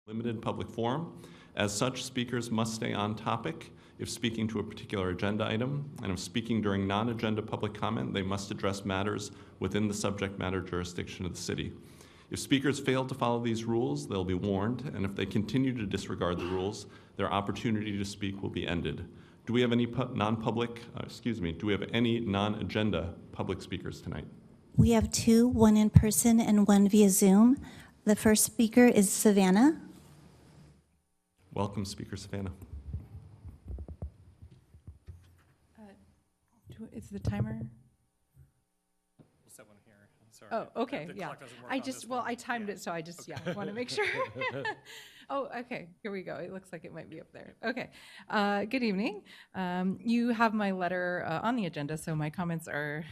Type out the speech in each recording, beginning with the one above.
Limited public forum. As such, speakers must stay on topic if speaking to a particular agenda item, and if speaking during non-agenda public comment, they must address matters within the subject matter jurisdiction of the city. If speakers fail to follow these rules, they'll be warned, and if they continue to disregard the rules, their opportunity to speak will be ended. Do we have any non-agenda public speakers tonight? We have two, one in person and one via Zoom. The first speaker is Savannah. Welcome, Speaker Savannah. Is the timer? We'll set one here. Sorry. Oh, okay, The yeah. clock doesn't work I on just, this well, one. I timed Yeah. it, so I just, want to make sure. Oh, okay, here we go. It looks like it might be up there. Okay. Good evening. You have my letter on the agenda, so my comments are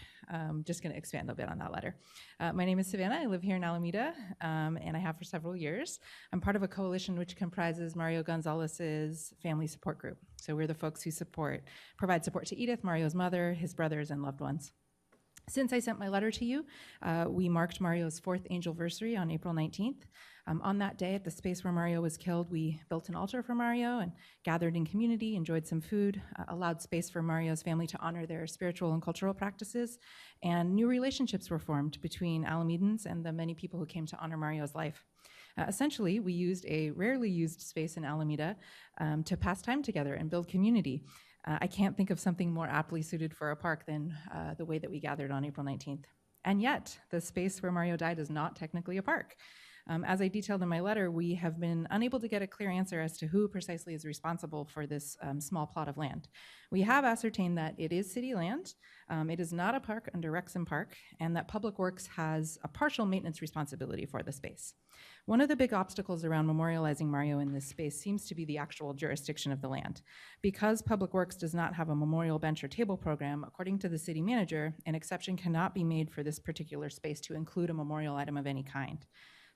just going to expand a bit on that letter. My name is Savannah. I live here in Alameda, and I have for several years. I'm part of a coalition which comprises Mario Gonzalez's family support group. So we're the folks who provide support to Edith, Mario's mother, his brothers, and loved ones. Since I sent my letter to you, we marked Mario's 4th angelversary on April 19th. On that day, at the space where Mario was killed, we built an altar for Mario and gathered in community, enjoyed some food, allowed space for Mario's family to honor their spiritual and cultural practices, and new relationships were formed between Alamedans and the many people who came to honor Mario's life. Essentially, we used a rarely used space in Alameda to pass time together and build community. I can't think of something more aptly suited for a park than the way that we gathered on April 19th. And yet, the space where Mario died is not technically a park. As I detailed in my letter, we have been unable to get a clear answer as to who precisely is responsible for this small plot of land. We have ascertained that it is city land, it is not a park under Rexham Park, and that Public Works has a partial maintenance responsibility for the space. One of the big obstacles around memorializing Mario in this space seems to be the actual jurisdiction of the land. Because Public Works does not have a memorial bench or table program, according to the city manager, an exception cannot be made for this particular space to include a memorial item of any kind.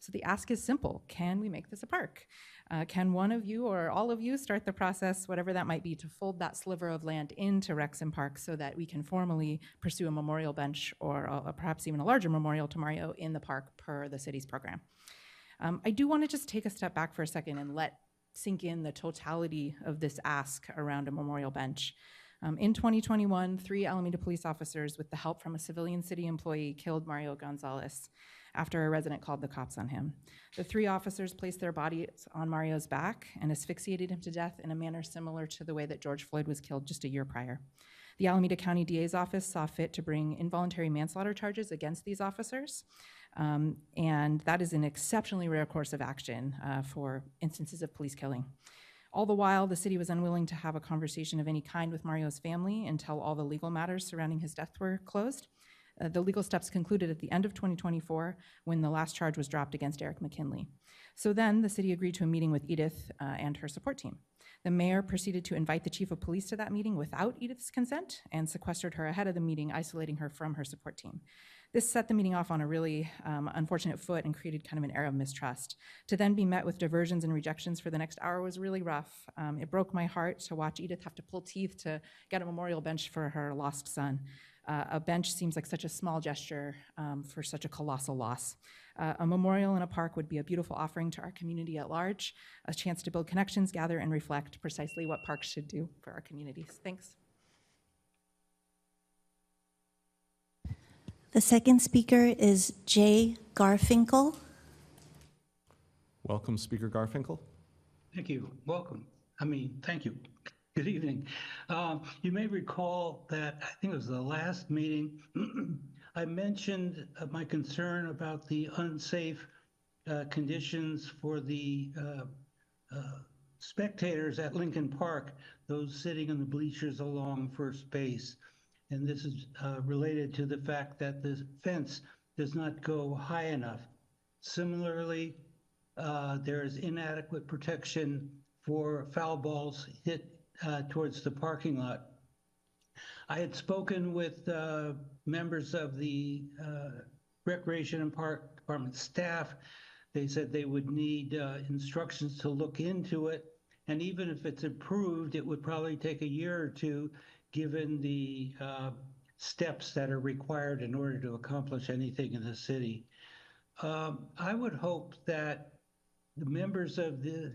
So the ask is simple. Can we make this a park? Can one of you or all of you start the process, whatever that might be, to fold that sliver of land into Wrexham Park so that we can formally pursue a memorial bench or perhaps even a larger memorial to Mario in the park per the city's program? I do want to just take a step back for a second and let sink in the totality of this ask around a memorial bench. In 2021, 3 Alameda police officers, with the help from a civilian city employee, killed Mario Gonzalez after a resident called the cops on him. The 3 officers placed their bodies on Mario's back and asphyxiated him to death in a manner similar to the way that George Floyd was killed just a year prior. The Alameda County DA's office saw fit to bring involuntary manslaughter charges against these officers, and that is an exceptionally rare course of action for instances of police killing. All the while, the city was unwilling to have a conversation of any kind with Mario's family until all the legal matters surrounding his death were closed. The legal steps concluded at the end of 2024 when the last charge was dropped against Eric McKinley. So then the city agreed to a meeting with Edith and her support team. The mayor proceeded to invite the chief of police to that meeting without Edith's consent and sequestered her ahead of the meeting, isolating her from her support team. This set the meeting off on a really unfortunate foot and created kind of an air of mistrust. To then be met with diversions and rejections for the next hour was really rough. It broke my heart to watch Edith have to pull teeth to get a memorial bench for her lost son. A bench seems like such a small gesture for such a colossal loss. A memorial in a park would be a beautiful offering to our community at large, a chance to build connections, gather, and reflect precisely what parks should do for our communities. Thanks. The second speaker is Jay Garfinkel. Welcome, Speaker Garfinkel. Thank you. Welcome. Thank you. Good evening. You may recall that I think it was the last meeting, I mentioned my concern about the unsafe conditions for the spectators at Lincoln Park, those sitting in the bleachers along first base. And this is related to the fact that the fence does not go high enough. Similarly, there is inadequate protection for foul balls hit towards the parking lot. I had spoken with members of the Recreation and Park Department staff. They said they would need instructions to look into it. And even if it's approved, it would probably take a year or two, given the steps that are required in order to accomplish anything in the city. I would hope that the members of the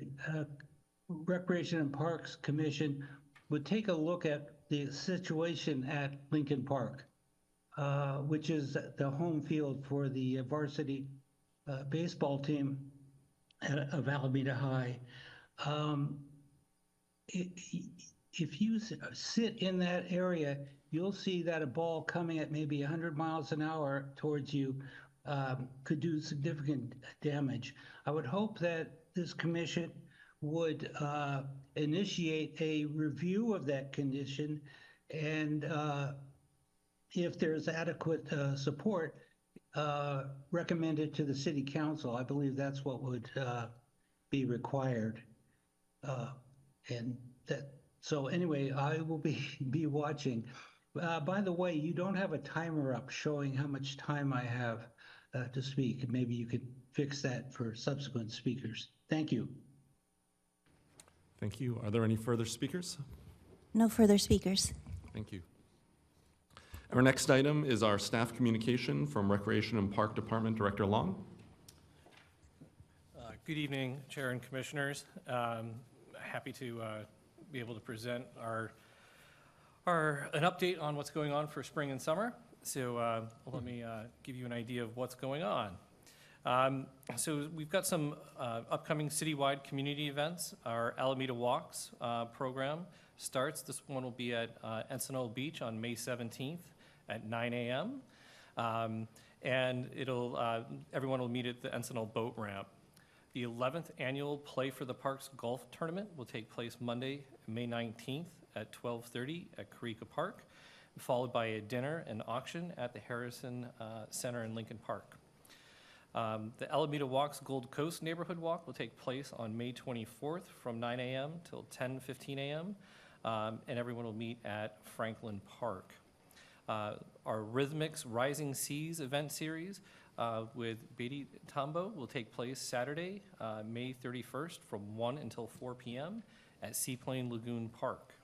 Recreation and Parks Commission would take a look at the situation at Lincoln Park, which is the home field for the varsity baseball team of Alameda High. If you sit in that area, you'll see that a ball coming at maybe 100 miles an hour towards you could do significant damage. I would hope that this commission would initiate a review of that condition, and if there's adequate support, recommend it to the city council. I believe that's what would be required. So anyway, I will be watching. By the way, you don't have a timer up showing how much time I have to speak. Maybe you could fix that for subsequent speakers. Thank you. Thank you. Are there any further speakers? No further speakers. Thank you. Our next item is our staff communication from Recreation and Park Department Director Long. Good evening, Chair and Commissioners. Happy to be able to present an update on what's going on for spring and summer. So let me give you an idea of what's going on. So we've got some upcoming citywide community events. Our Alameda Walks program starts. This one will be at Encinal Beach on May 17th at 9 a.m. And everyone will meet at the Encinal Boat Ramp. The 11th annual Play for the Parks Golf Tournament will take place Monday, May 19th at 12:30 at Carica Park, followed by a dinner and auction at the Harrison Center in Lincoln Park. The Alameda Walks Gold Coast Neighborhood Walk will take place on May 24th from 9 a.m. till 10:15 a.m., and everyone will meet at Franklin Park. Our Rhythmics Rising Seas event series with Beatty Tambo will take place Saturday, May 31st from 1 until 4 p.m. at Seaplane Lagoon Park.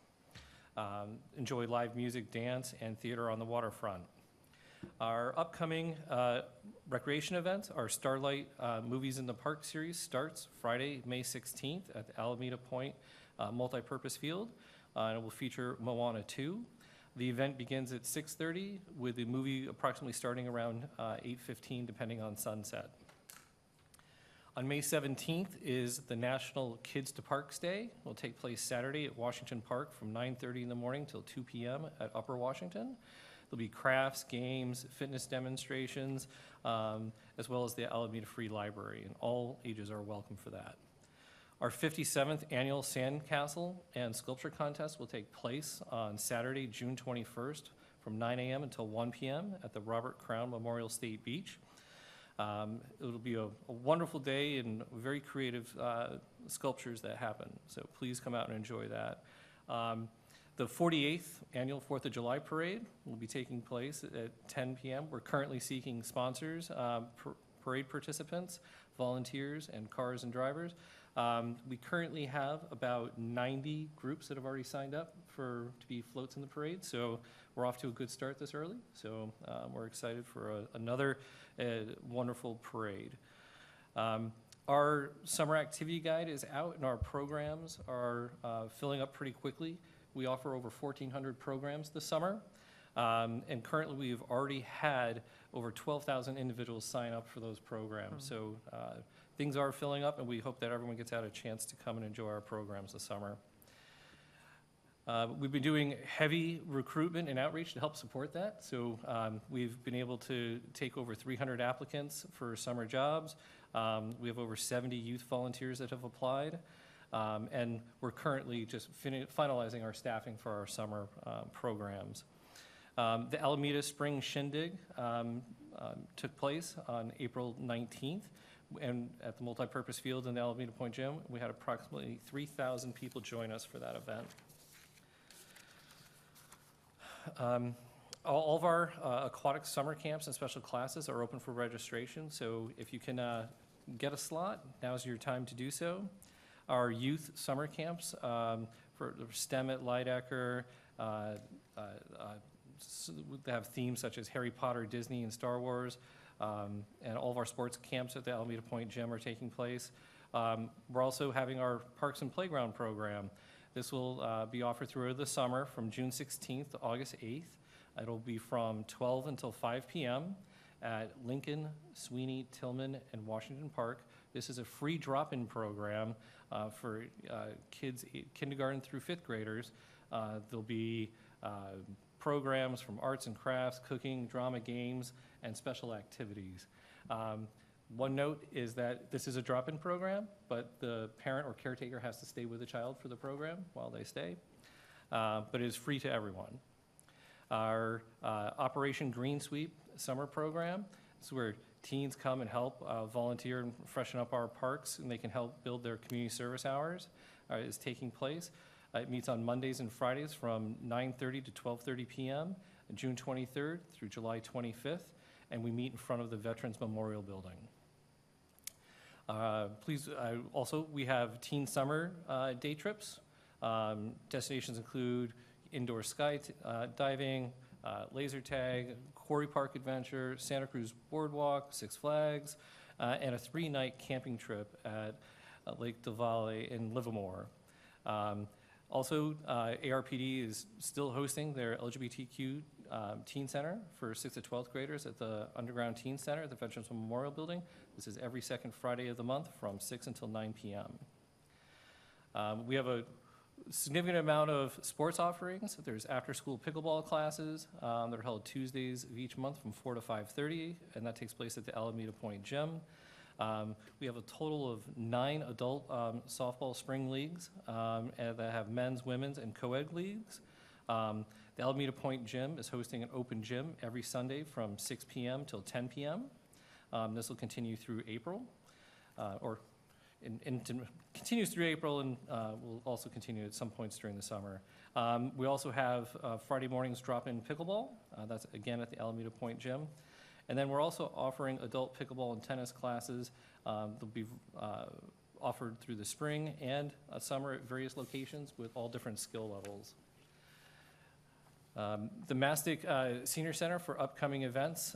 Enjoy live music, dance, and theater on the waterfront. Our upcoming recreation events, our Starlight Movies in the Park series starts Friday, May 16th at the Alameda Point Multipurpose Field, and it will feature Moana 2. The event begins at 6:30 with the movie approximately starting around 8:15 depending on sunset. On May 17th is the National Kids to Parks Day. It will take place Saturday at Washington Park from 9:30 in the morning till 2 p.m. at Upper Washington. There'll be crafts, games, fitness demonstrations, as well as the Alameda Free Library, and all ages are welcome for that. Our 57th annual Sandcastle and Sculpture Contest will take place on Saturday, June 21st from 9 a.m. until 1 p.m. at the Robert Crown Memorial State Beach. It'll be a wonderful day and very creative sculptures that happen, so please come out and enjoy that. The 48th annual 4th of July parade will be taking place at 10 p.m. We're currently seeking sponsors, parade participants, volunteers, and cars and drivers. We currently have about 90 groups that have already signed up to be floats in the parade, so we're off to a good start this early. So we're excited for another wonderful parade. Our summer activity guide is out, and our programs are filling up pretty quickly. We offer over 1,400 programs this summer, and currently we've already had over 12,000 individuals sign up for those programs. So things are filling up, and we hope that everyone gets out a chance to come and enjoy our programs this summer. We've been doing heavy recruitment and outreach to help support that. So we've been able to take over 300 applicants for summer jobs. We have over 70 youth volunteers that have applied. And we're currently just finalizing our staffing for our summer programs. The Alameda Spring Shindig took place on April 19th. And at the multipurpose field in the Alameda Point Gym, we had approximately 3,000 people join us for that event. All of our aquatic summer camps and special classes are open for registration, so if you can get a slot, now's your time to do so. Our youth summer camps for STEM at Lydecker, they have themes such as Harry Potter, Disney, and Star Wars. And all of our sports camps at the Alameda Point Gym are taking place. We're also having our Parks and Playground program. This will be offered through the summer from June 16th to August 8th. It'll be from 12 until 5 p.m. at Lincoln, Sweeney, Tillman, and Washington Park. This is a free drop-in program for kids kindergarten through fifth graders. There'll be programs from arts and crafts, cooking, drama, games, and special activities. One note is that this is a drop-in program, but the parent or caretaker has to stay with the child for the program while they stay, but it is free to everyone. Our Operation Green Sweep summer program is where teens come and help volunteer and freshen up our parks, and they can help build their community service hours, is taking place. It meets on Mondays and Fridays from 9:30 to 12:30 p.m., June 23rd through July 25th, and we meet in front of the Veterans Memorial Building. Also, we have teen summer day trips. Destinations include indoor sky diving, laser tag, Quarry Park Adventure, Santa Cruz Boardwalk, Six Flags, and a 3-night camping trip at Lake del Valle in Livermore. Also, ARPD is still hosting their LGBTQ Teen Center for 6th to 12th graders at the Underground Teen Center at the Veterans Memorial Building. This is every second Friday of the month from 6 until 9 p.m. We have a significant amount of sports offerings. There's after-school pickleball classes that are held Tuesdays of each month from 4 to 5:30, and that takes place at the Alameda Point Gym. We have a total of 9 adult softball spring leagues that have men's, women's, and co-ed leagues. The Alameda Point Gym is hosting an open gym every Sunday from 6 p.m. till 10 p.m. This will continue through April, continues through April, and will also continue at some points during the summer. We also have Friday mornings drop-in pickleball. That's again at the Alameda Point Gym. And then we're also offering adult pickleball and tennis classes. They'll be offered through the spring and summer at various locations with all different skill levels. The Mastic Senior Center for upcoming events.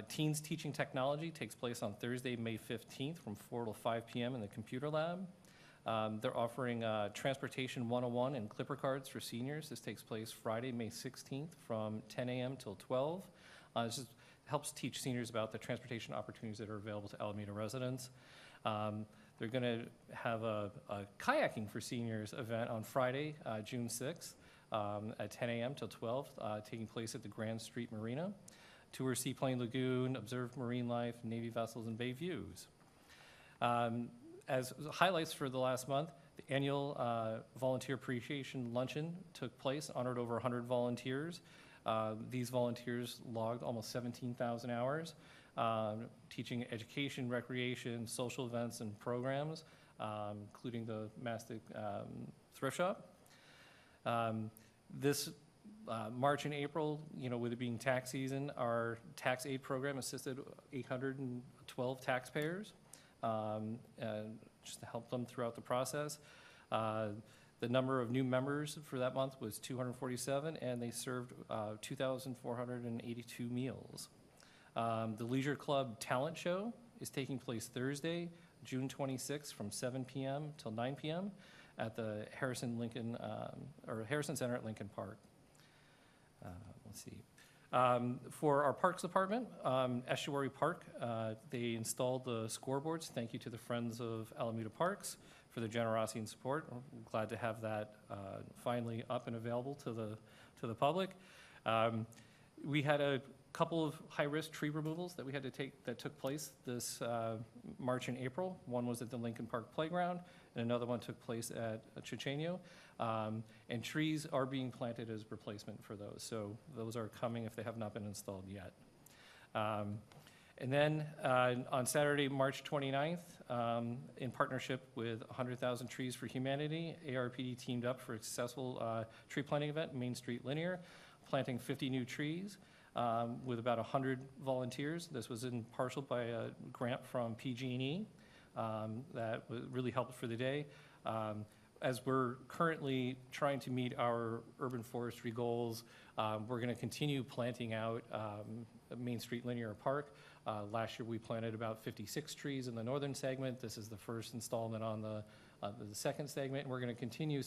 Teens Teaching Technology takes place on Thursday, May 15th from 4 to 5 p.m. in the computer lab. They're offering Transportation 101 and Clipper cards for seniors. This takes place Friday, May 16th from 10 a.m. till 12. This just helps teach seniors about the transportation opportunities that are available to Alameda residents. They're going to have a kayaking for seniors event on Friday, June 6th at 10 a.m. till 12, taking place at the Grand Street Marina. Tour Seaplane Lagoon, observe marine life, Navy vessels, and bay views. As highlights for the last month, the annual Volunteer Appreciation Luncheon took place, honored over 100 volunteers. These volunteers logged almost 17,000 hours, teaching education, recreation, social events, and programs, including the Mastic Thrift Shop. This March and April, with it being tax season, our tax aid program assisted 812 taxpayers just to help them throughout the process. The number of new members for that month was 247, and they served 2,482 meals. The Leisure Club Talent Show is taking place Thursday, June 26th from 7 p.m. till 9 p.m. at the Harrison Center at Lincoln Park. Let's see. For our Parks Department, Estuary Park, they installed the scoreboards. Thank you to the Friends of Alameda Parks for their generosity and support. I'm glad to have that finally up and available to the public. We had a couple of high-risk tree removals that we had to take that took place this March and April. One was at the Lincoln Park Playground, and another one took place at Chichenio. And trees are being planted as replacement for those. So those are coming if they have not been installed yet. And then on Saturday, March 29th, in partnership with 100,000 Trees for Humanity, ARPD teamed up for a successful tree planting event, Main Street Linear, planting 50 new trees with about 100 volunteers. This was in partial by a grant from PG&E that really helped for the day. As we're currently trying to meet our urban forestry goals, we're going to continue planting out Main Street Linear Park. Last year, we planted about 56 trees in the northern segment. This is the first installment on the second segment, and we're going to continue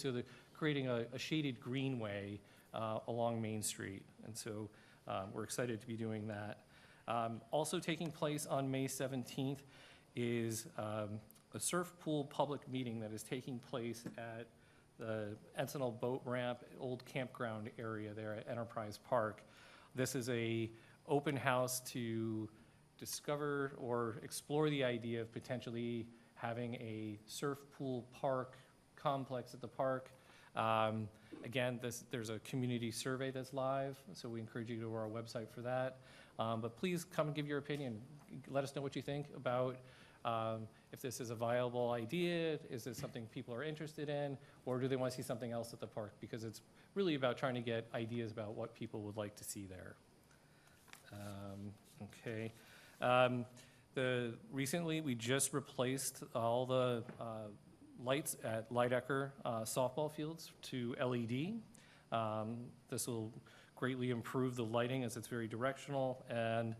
creating a shaded greenway along Main Street. And so we're excited to be doing that. Also taking place on May 17th is a surf pool public meeting that is taking place at the Encinal Boat Ramp, old campground area there at Enterprise Park. This is a open house to discover or explore the idea of potentially having a surf pool park complex at the park. Again, there's a community survey that's live, so we encourage you to go to our website for that. But please come and give your opinion. Let us know what you think about if this is a viable idea, is this something people are interested in, or do they want to see something else at the park? Because it's really about trying to get ideas about what people would like to see there. Okay. Recently, we just replaced all the lights at Lydecker softball fields to LED. This will greatly improve the lighting as it's very directional and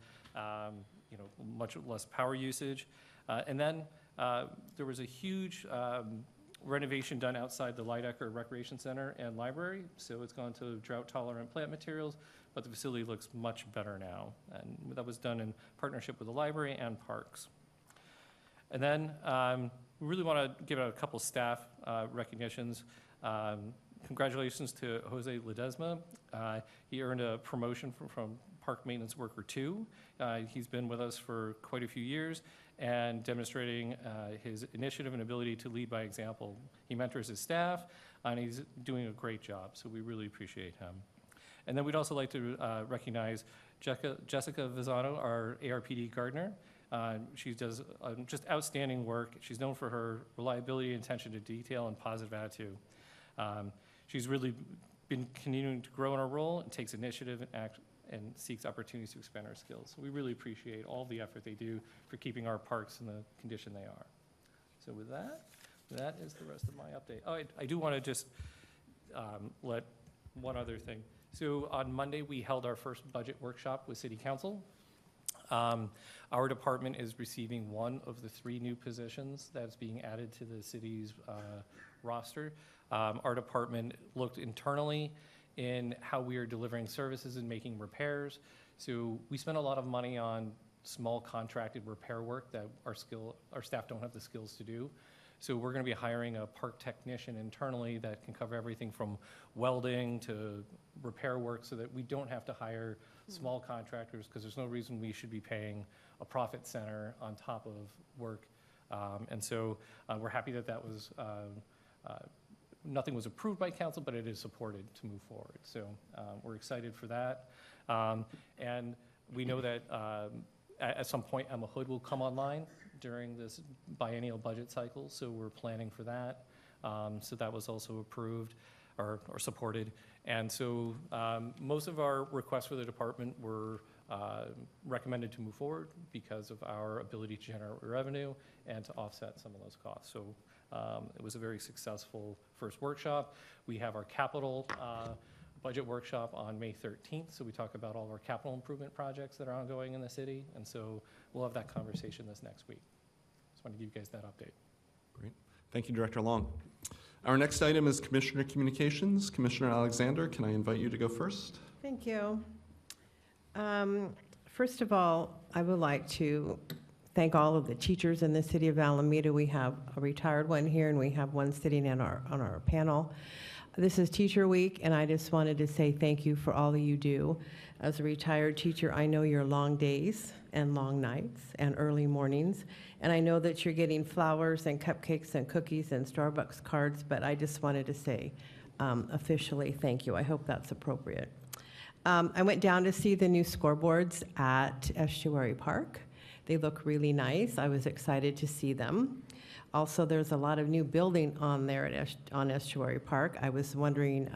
much less power usage. And then there was a huge renovation done outside the Lydecker Recreation Center and Library, so it's gone to drought-tolerant plant materials, but the facility looks much better now. And that was done in partnership with the library and parks. And then we really want to give out a couple staff recognitions. Congratulations to Jose Ledesma. He earned a promotion from Park Maintenance Worker 2. He's been with us for quite a few years and demonstrating his initiative and ability to lead by example. He mentors his staff, and he's doing a great job, so we really appreciate him. And then we'd also like to recognize Jessica Vizano, our ARPD gardener. She does just outstanding work. She's known for her reliability, attention to detail, and positive attitude. She's really been continuing to grow in her role and takes initiative and seeks opportunities to expand her skills. So we really appreciate all the effort they do for keeping our parks in the condition they are. So with that is the rest of my update. Oh, I do want to just let one other thing. So on Monday, we held our first budget workshop with City Council. Our department is receiving one of the 3 new positions that's being added to the city's roster. Our department looked internally in how we are delivering services and making repairs. So we spend a lot of money on small contracted repair work that our staff don't have the skills to do. So we're going to be hiring a park technician internally that can cover everything from welding to repair work so that we don't have to hire small contractors, because there's no reason we should be paying a profit center on top of work. And so we're happy that was nothing was approved by council, but it is supported to move forward. So we're excited for that. And we know that at some point Emma Hood will come online during this biennial budget cycle, so we're planning for that. So that was also approved or supported. And so most of our requests for the department were recommended to move forward because of our ability to generate revenue and to offset some of those costs. So it was a very successful first workshop. We have our capital budget workshop on May 13th, so we talk about all of our capital improvement projects that are ongoing in the city, and so we'll have that conversation this next week. Just want to give you guys that update. Great. Thank you, Director Long. Our next item is Commissioner Communications. Commissioner Alexander, can I invite you to go first? Thank you. First of all, I would like to thank all of the teachers in the city of Alameda. We have a retired one here, and we have one sitting on our panel. This is Teacher Week, and I just wanted to say thank you for all that you do. As a retired teacher, I know your long days and long nights and early mornings, and I know that you're getting flowers and cupcakes and cookies and Starbucks cards, but I just wanted to say officially thank you. I hope that's appropriate. I went down to see the new scoreboards at Estuary Park. They look really nice. I was excited to see them. Also, there's a lot of new building on there on Estuary Park. I was wondering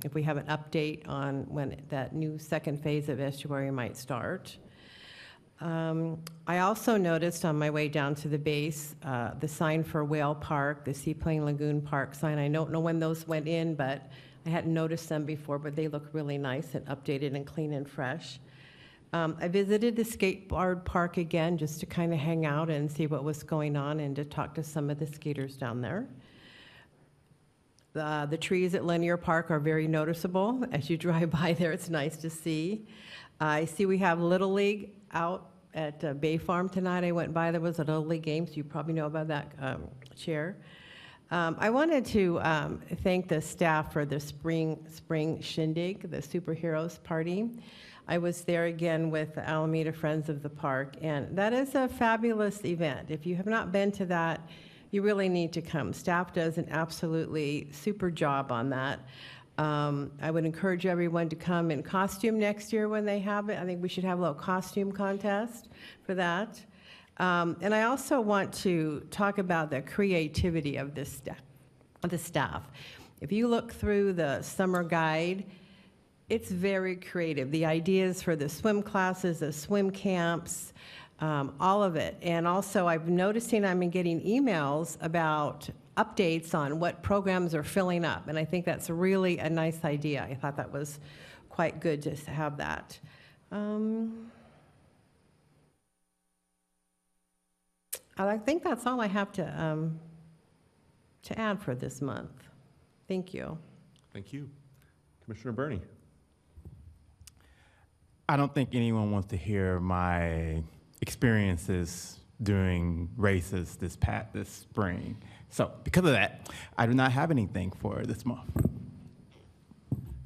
if we have an update on when that new second phase of Estuary might start. I also noticed on my way down to the base, the sign for Whale Park, the Seaplane Lagoon Park sign. I don't know when those went in, but I hadn't noticed them before, but they look really nice and updated and clean and fresh. I visited the skateboard park again just to kind of hang out and see what was going on and to talk to some of the skaters down there. The trees at Linear Park are very noticeable. As you drive by there, it's nice to see. I see we have Little League out at Bay Farm tonight. I went by, there was a Little League game, so you probably know about that, Chair. I wanted to thank the staff for the spring shindig, the superheroes party. I was there again with the Alameda Friends of the Park, and that is a fabulous event. If you have not been to that, you really need to come. Staff does an absolutely super job on that. I would encourage everyone to come in costume next year when they have it. I think we should have a little costume contest for that. And I also want to talk about the creativity of the staff. If you look through the summer guide, it's very creative. The ideas for the swim classes, the swim camps, all of it. And also, I've noticing I'm getting emails about updates on what programs are filling up, and I think that's really a nice idea. I thought that was quite good to have that. I think that's all I have to add for this month. Thank you. Thank you. Commissioner Burney. I don't think anyone wants to hear my experiences during races this spring. So because of that, I do not have anything for this month.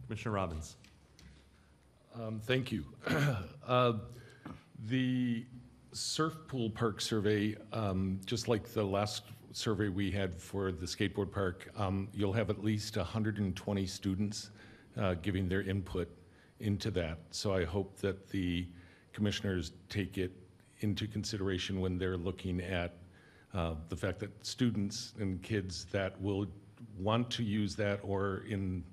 Commissioner Robbins. Thank you. The surf pool park survey, just like the last survey we had for the skateboard park, you'll have at least 120 students giving their input into that. So I hope that the commissioners take it into consideration when they're looking at the fact that students and kids that will want to use that or in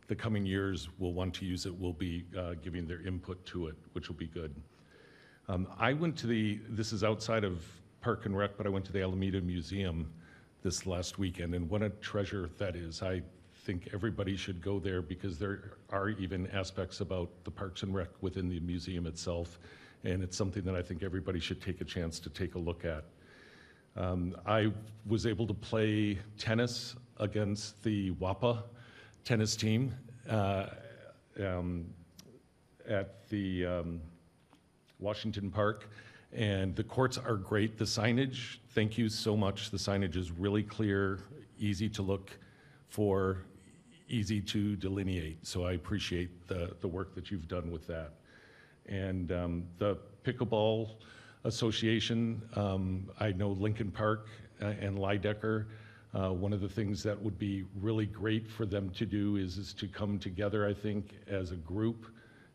the coming years will want to use it will be giving their input to it, which will be good. I went to this is outside of Park and Rec, but I went to the Alameda Museum this last weekend, and what a treasure that is. I think everybody should go there because there are even aspects about the Parks and Rec within the museum itself, and it's something that I think everybody should take a chance to take a look at. I was able to play tennis against the WAPA tennis team at the Washington Park, and the courts are great. The signage, thank you so much. The signage is really clear, easy to look for, easy to delineate. So I appreciate the work that you've done with that. And the Pickleball Association, I know Lincoln Park and Lydecker. One of the things that would be really great for them to do is to come together, I think, as a group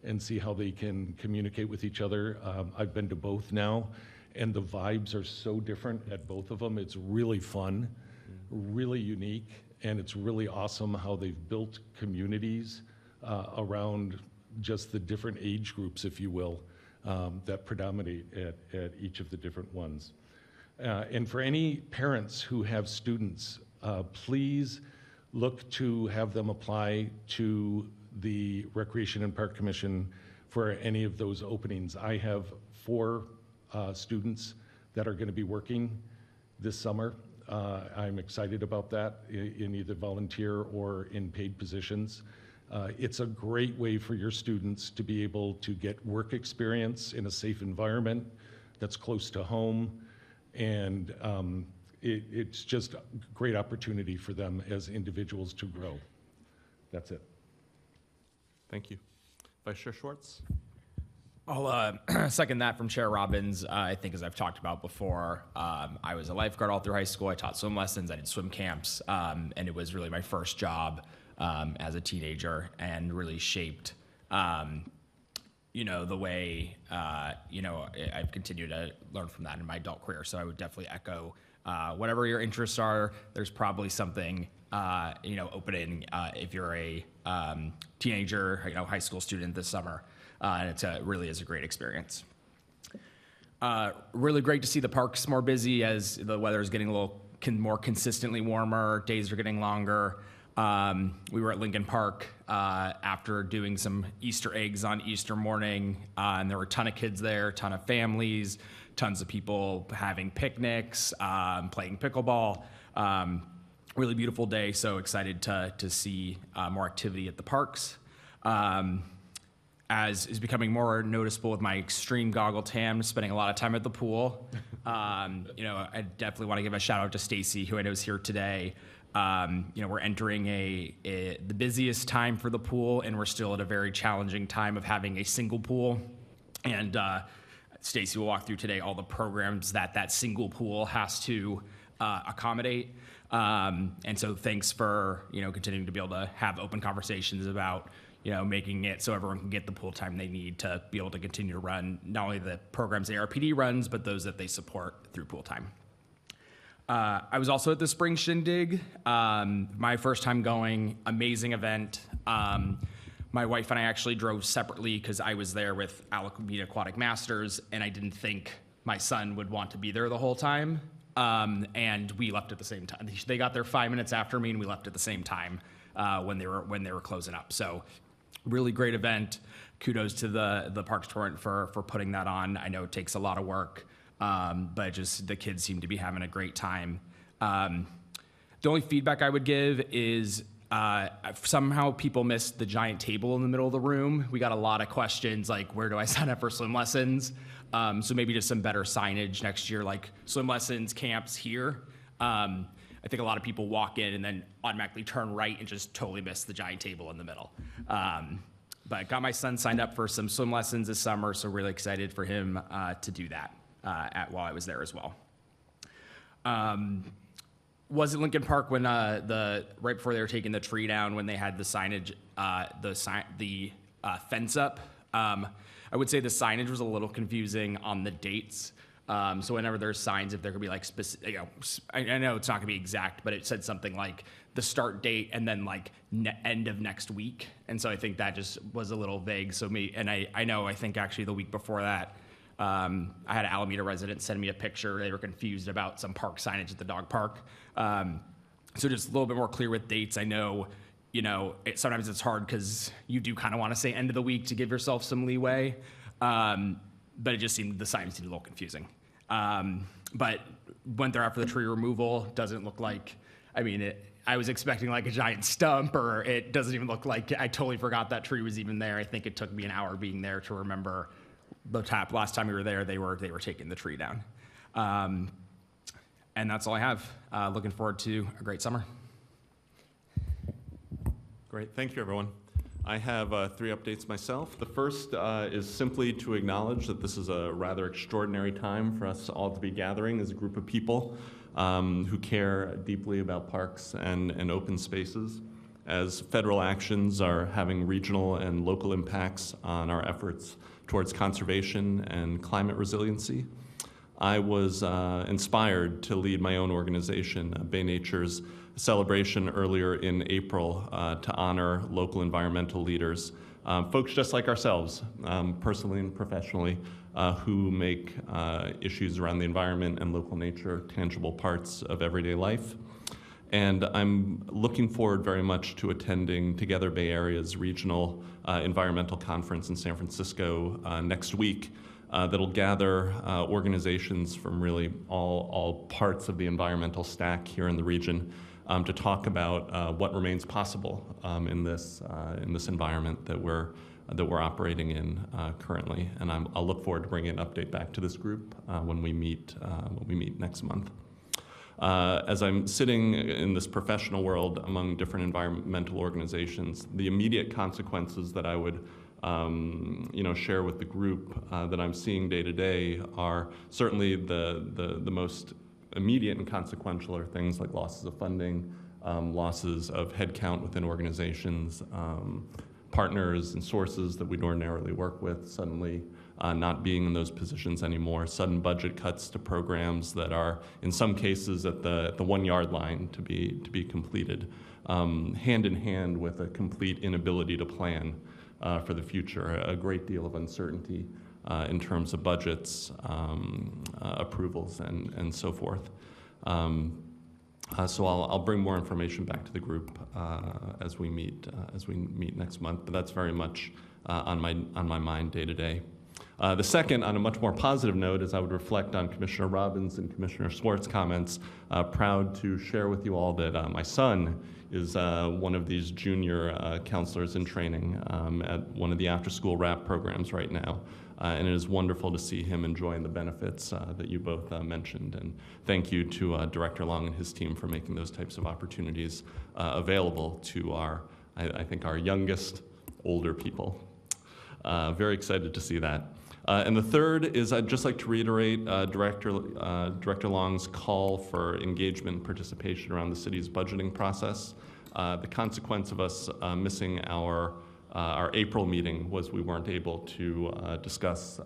and see how they can communicate with each other. I've been to both now, and the vibes are so different at both of them. It's really fun, really unique, and it's really awesome how they've built communities around just the different age groups, if you will, that predominate at each of the different ones. And for any parents who have students, please look to have them apply to the Recreation and Park Commission for any of those openings. I have 4 students that are going to be working this summer. I'm excited about that in either volunteer or in paid positions. It's a great way for your students to be able to get work experience in a safe environment that's close to home, and it's just a great opportunity for them as individuals to grow. That's it. Thank you. Vice Chair Schwartz. I'll second that from Chair Robbins. I think, as I've talked about before, I was a lifeguard all through high school. I taught swim lessons. I did swim camps, and it was really my first job as a teenager, and really shaped, the way, I've continued to learn from that in my adult career. So I would definitely echo whatever your interests are. There's probably something, opening if you're a teenager, high school student this summer. And it really is a great experience. Really great to see the parks more busy as the weather is getting a little more consistently warmer, days are getting longer. We were at Lincoln Park after doing some Easter eggs on Easter morning, and there were a ton of kids there, a ton of families, tons of people having picnics, playing pickleball. Really beautiful day, so excited to see more activity at the parks. As is becoming more noticeable with my extreme goggle tan, spending a lot of time at the pool. I definitely want to give a shout out to Stacy, who I know is here today. We're entering the busiest time for the pool, and we're still at a very challenging time of having a single pool. And Stacy will walk through today all the programs that single pool has to accommodate. And so thanks for, continuing to be able to have open conversations about, making it so everyone can get the pool time they need to be able to continue to run not only the programs ARPD runs, but those that they support through pool time. I was also at the Spring Shindig, my first time going, amazing event. My wife and I actually drove separately because I was there with Alameda Aquatic Masters, and I didn't think my son would want to be there the whole time. And we left at the same time. They got there 5 minutes after me, and we left at the same time when they were closing up. So, really great event. Kudos to the Parks Department for putting that on. I know it takes a lot of work, but just the kids seem to be having a great time. The only feedback I would give is somehow people missed the giant table in the middle of the room. We got a lot of questions like, where do I sign up for swim lessons? So maybe just some better signage next year, like swim lessons, camps here. I think a lot of people walk in and then automatically turn right and just totally miss the giant table in the middle. But got my son signed up for some swim lessons this summer, so really excited for him to do that while I was there as well. Was at Lincoln Park when right before they were taking the tree down, when they had the signage, the fence up. I would say the signage was a little confusing on the dates. So whenever there's signs, if there could be like specific, I know it's not gonna be exact, but it said something like the start date and then like end of next week. And so I think that just was a little vague. So I think actually the week before that, I had an Alameda resident send me a picture. They were confused about some park signage at the dog park. So just a little bit more clear with dates. I know, sometimes it's hard because you do kind of want to say end of the week to give yourself some leeway. But it just seemed, the signs seemed a little confusing. But went there after the tree removal. Doesn't look like, I was expecting like a giant stump, or it doesn't even look like, I totally forgot that tree was even there. I think it took me an hour being there to remember last time we were there, they were taking the tree down. And that's all I have. Looking forward to a great summer. Great, thank you, everyone. I have 3 updates myself. The first is simply to acknowledge that this is a rather extraordinary time for us all to be gathering as a group of people who care deeply about parks and open spaces, as federal actions are having regional and local impacts on our efforts towards conservation and climate resiliency. I was inspired to lead my own organization, Bay Nature's celebration earlier in April to honor local environmental leaders, folks just like ourselves, personally and professionally, who make issues around the environment and local nature tangible parts of everyday life. And I'm looking forward very much to attending Together Bay Area's regional environmental conference in San Francisco next week. That'll gather organizations from really all parts of the environmental stack here in the region to talk about what remains possible in this environment that we're operating in currently. And I'll look forward to bringing an update back to this group when we meet next month. As I'm sitting in this professional world among different environmental organizations, the immediate consequences that I would share with the group that I'm seeing day to day are certainly the most immediate and consequential are things like losses of funding, losses of headcount within organizations, partners and sources that we'd ordinarily work with suddenly not being in those positions anymore, sudden budget cuts to programs that are in some cases at the 1 yard line to be completed, hand in hand with a complete inability to plan for the future, a great deal of uncertainty in terms of budgets, approvals, and so forth. So I'll bring more information back to the group as we meet next month. But that's very much on my mind day to day. The second, on a much more positive note, is I would reflect on Commissioner Robbins and Commissioner Swartz' comments. Proud to share with you all that my son is one of these junior counselors in training at one of the after-school RAP programs right now. And it is wonderful to see him enjoying the benefits that you both mentioned. And thank you to Director Long and his team for making those types of opportunities available to I think our youngest, older people. Very excited to see that. And the third is I'd just like to reiterate Director Long's call for engagement and participation around the city's budgeting process. The consequence of us missing our April meeting was we weren't able to discuss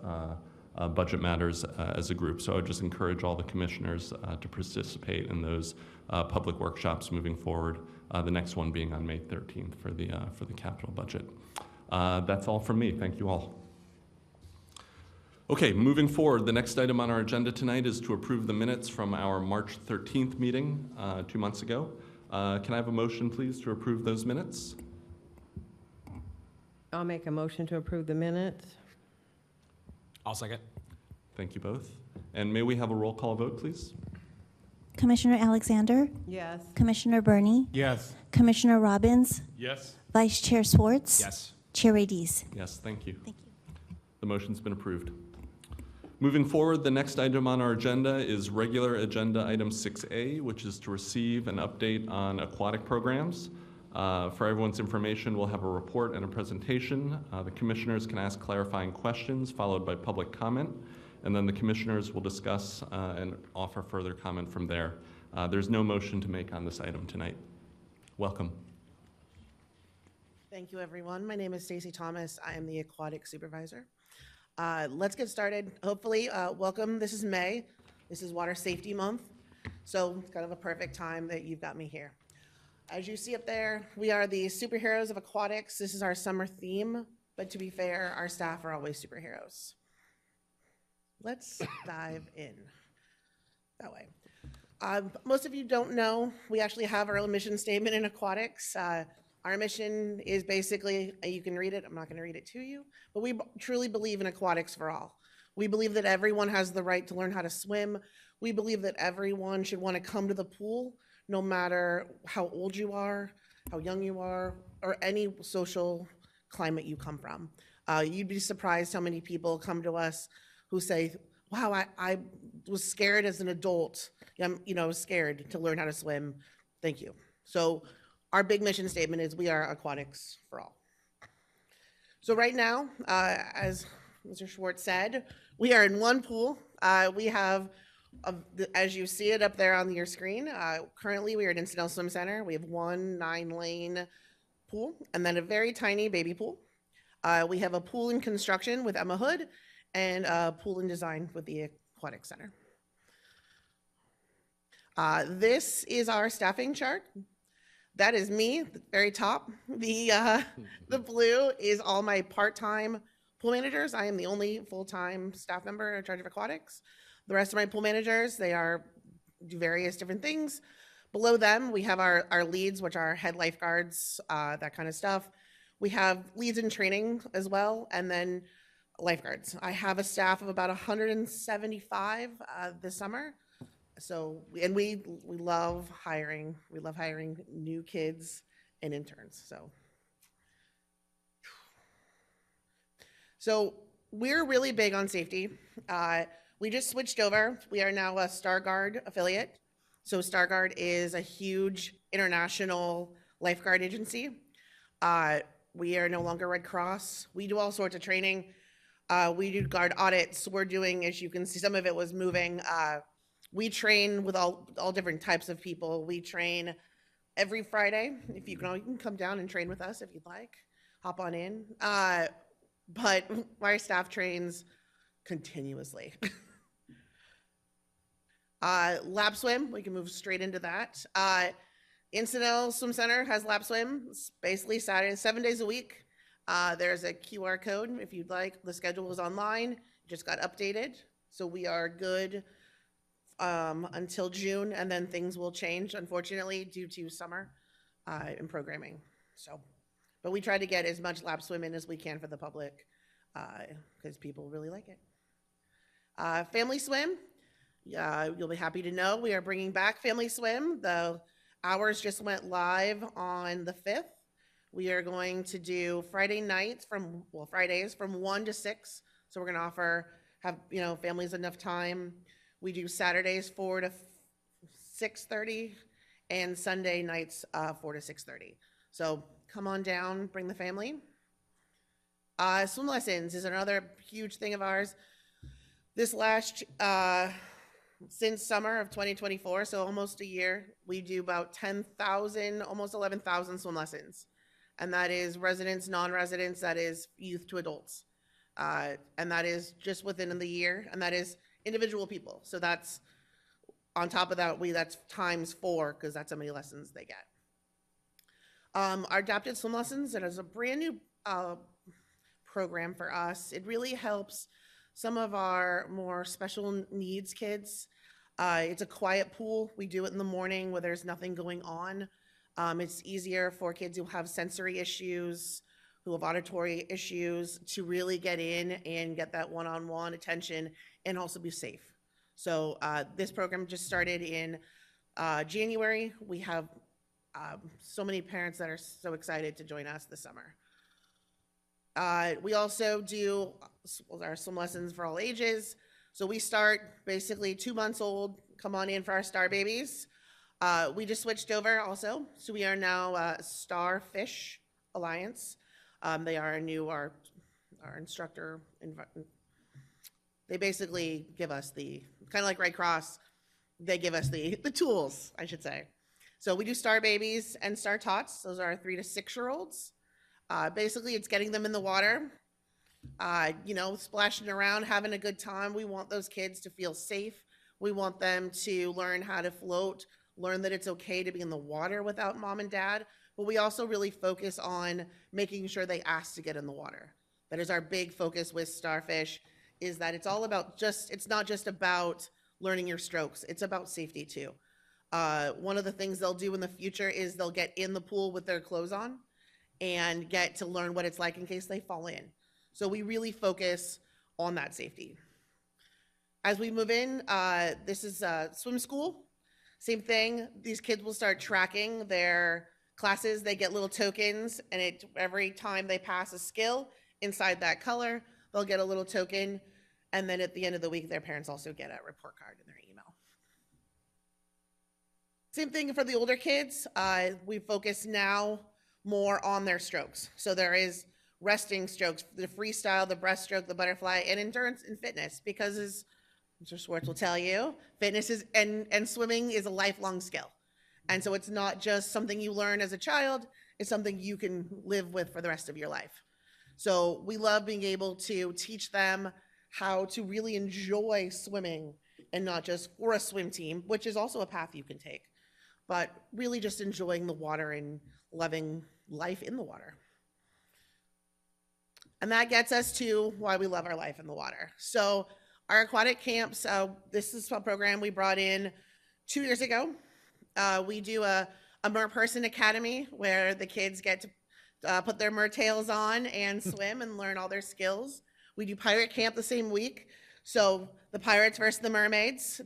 budget matters as a group. So I would just encourage all the commissioners to participate in those public workshops moving forward. The next one being on May 13th for the capital budget. That's all from me. Thank you all. Okay, moving forward, the next item on our agenda tonight is to approve the minutes from our March 13th meeting 2 months ago. Can I have a motion, please, to approve those minutes? I'll make a motion to approve the minutes. I'll second. Thank you both. And may we have a roll call vote, please? Commissioner Alexander, Yes. Commissioner Burney, Yes. Commissioner Robbins, Yes. Vice Chair Swartz. Yes. Chair Adis. Yes, thank you. Thank you. The motion's been approved. Moving forward, the next item on our agenda is regular agenda item 6A, which is to receive an update on aquatic programs. For everyone's information, we'll have a report and a presentation. The commissioners can ask clarifying questions, followed by public comment, and then the commissioners will discuss and offer further comment from there. There's no motion to make on this item tonight. Welcome. Thank you, everyone. My name is Stacy Thomas. I am the aquatic supervisor. Let's get started. Hopefully, welcome. This is May. This is Water Safety Month. So it's kind of a perfect time that you've got me here. As you see up there, we are the superheroes of aquatics. This is our summer theme, but to be fair, our staff are always superheroes. Let's dive in that way. Most of you don't know, we actually have our mission statement in aquatics. Our mission is basically, you can read it, I'm not going to read it to you, but we truly believe in aquatics for all. We believe that everyone has the right to learn how to swim. We believe that everyone should want to come to the pool, no matter how old you are, how young you are, or any social climate you come from. You'd be surprised how many people come to us who say, wow, I was scared as an adult. I was scared to learn how to swim. Thank you. So our big mission statement is we are aquatics for all. So right now, as Mr. Schwartz said, we are in one pool. We have, as you see it up there on your screen, currently we are at Incidental Swim Center. We have one 9-lane pool and then a very tiny baby pool. We have a pool in construction with Emma Hood and a pool in design with the Aquatic Center. This is our staffing chart. That is me, the very top. The blue is all my part-time pool managers. I am the only full-time staff member in charge of aquatics. The rest of my pool managers, they do various different things. Below them, we have our leads, which are head lifeguards, that kind of stuff. We have leads in training as well, and then lifeguards. I have a staff of about 175 this summer. So, and we love hiring. We love hiring new kids and interns. So we're really big on safety. We just switched over. We are now a StarGuard affiliate. So StarGuard is a huge international lifeguard agency. We are no longer Red Cross. We do all sorts of training. We do guard audits. We're doing, as you can see, some of it was moving. We train with all different types of people. We train every Friday. If you can come down and train with us if you'd like. Hop on in. But our staff trains continuously. Lap swim, we can move straight into that. Incidental Swim Center has lap swim. It's basically Saturday, 7 days a week. There's a QR code if you'd like. The schedule is online. It just got updated. So we are good until June, and then things will change, unfortunately, due to summer and programming. So, but we try to get as much lap swim in as we can for the public because people really like it. Family swim, you'll be happy to know we are bringing back family swim. The hours just went live on the 5th. We are going to do Friday nights Fridays from 1 to 6. So we're going to have families enough time. We do Saturdays 4 to 6:30 and Sunday nights 4 to 6:30. So come on down, bring the family. Swim lessons is another huge thing of ours. This since summer of 2024, so almost a year, we do about 10,000, almost 11,000 swim lessons. And that is residents, non-residents, that is youth to adults. And that is just within the year, and that is individual people. So that's, on top of that, that's ×4, because that's how many lessons they get. Our adapted swim lessons, that is a brand new program for us. It really helps some of our more special needs kids. It's a quiet pool. We do it in the morning where there's nothing going on. It's easier for kids who have sensory issues, who have auditory issues, to really get in and get that one-on-one attention and also be safe. So this program just started in January. We have so many parents that are so excited to join us this summer. We also do our swim lessons for all ages. So we start basically 2 months old, come on in for our Star Babies. We just switched over also. So we are now Starfish Alliance. They are our instructor. They basically give us kind of like Red Cross, they give us the tools, I should say. So we do Star Babies and Star Tots. Those are our 3 to 6-year-olds. Basically, it's getting them in the water, splashing around, having a good time. We want those kids to feel safe. We want them to learn how to float, learn that it's okay to be in the water without mom and dad. But we also really focus on making sure they ask to get in the water. That is our big focus with Starfish, is that it's all about it's not just about learning your strokes. It's about safety too. One of the things they'll do in the future is they'll get in the pool with their clothes on and get to learn what it's like in case they fall in. So we really focus on that safety. As we move in, this is swim school. Same thing, these kids will start tracking their classes. They get little tokens, and every time they pass a skill inside that color, they'll get a little token. And then at the end of the week, their parents also get a report card in their email. Same thing for the older kids. We focus now more on their strokes. So there is resting strokes, the freestyle, the breaststroke, the butterfly, and endurance and fitness, because as Mr. Schwartz will tell you, fitness and swimming is a lifelong skill. And so it's not just something you learn as a child, it's something you can live with for the rest of your life. So we love being able to teach them how to really enjoy swimming, and not just for a swim team, which is also a path you can take, but really just enjoying the water and loving life in the water. And that gets us to why we love our life in the water. So our aquatic camps, this is a program we brought in 2 years ago. We do a Merperson Academy where the kids get to put their mer tails on and swim and learn all their skills. We do pirate camp the same week. So the pirates versus the mermaids.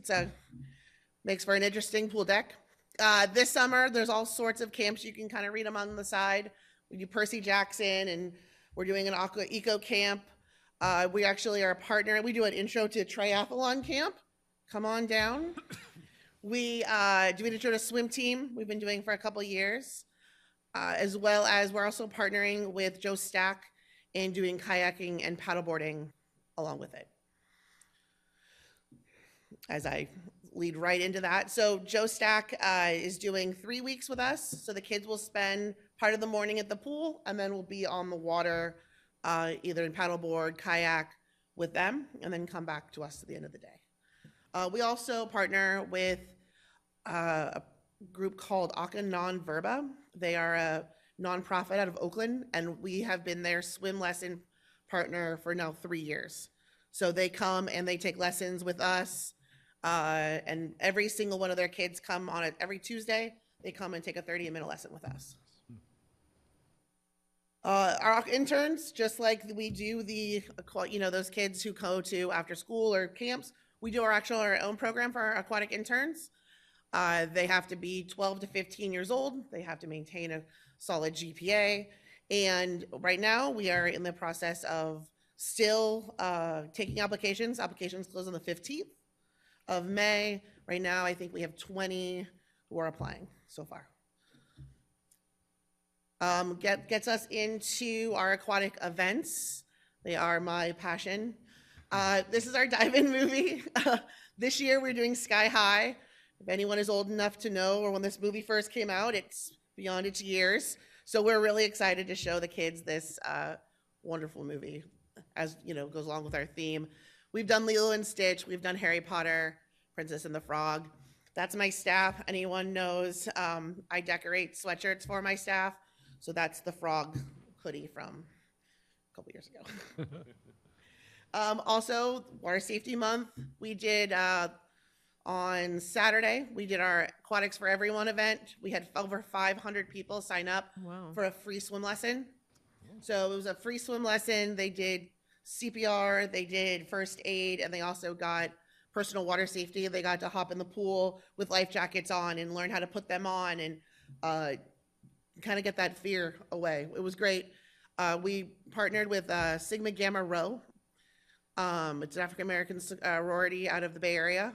Makes for an interesting pool deck. This summer, there's all sorts of camps. You can kind of read them on the side. We do Percy Jackson, and we're doing an aqua eco camp. We actually are a partner. We do an intro to triathlon camp. Come on down. We do an intro to swim team. We've been doing for a couple years, as well as we're also partnering with Joe Stack and doing kayaking and paddleboarding along with it. As I lead right into that. So Joe Stack is doing 3 weeks with us. So the kids will spend part of the morning at the pool, and then we'll be on the water, either in paddleboard, kayak with them, and then come back to us at the end of the day. We also partner with a group called Aka Non Verba. They are a nonprofit out of Oakland, and we have been their swim lesson partner for now 3 years. So they come and they take lessons with us. And every single one of their kids come on it every Tuesday. They come and take a 30-minute lesson with us. Our interns, just like we do those kids who go to after school or camps, we do our own program for our aquatic interns. They have to be 12 to 15 years old. They have to maintain a solid GPA. And right now we are in the process of still taking applications. Applications close on the 15th of May. Right now, I think we have 20 who are applying so far. Gets us into our aquatic events. They are my passion. This is our dive-in movie. This year we're doing Sky High. If anyone is old enough to know, or when this movie first came out, it's beyond its years. So we're really excited to show the kids this wonderful movie, as goes along with our theme. We've done Lilo and Stitch. We've done Harry Potter, Princess and the Frog. That's my staff. Anyone knows, I decorate sweatshirts for my staff. So that's the frog hoodie from a couple years ago. Also, Water Safety Month. We did, on Saturday, we did our Aquatics for Everyone event. We had over 500 people sign up for a free swim lesson. So it was a free swim lesson. They did CPR, they did first aid, and they also got personal water safety. They got to hop in the pool with life jackets on and learn how to put them on and kind of get that fear away. It was great. We partnered with Sigma Gamma Rho. It's an African-American sorority out of the Bay Area.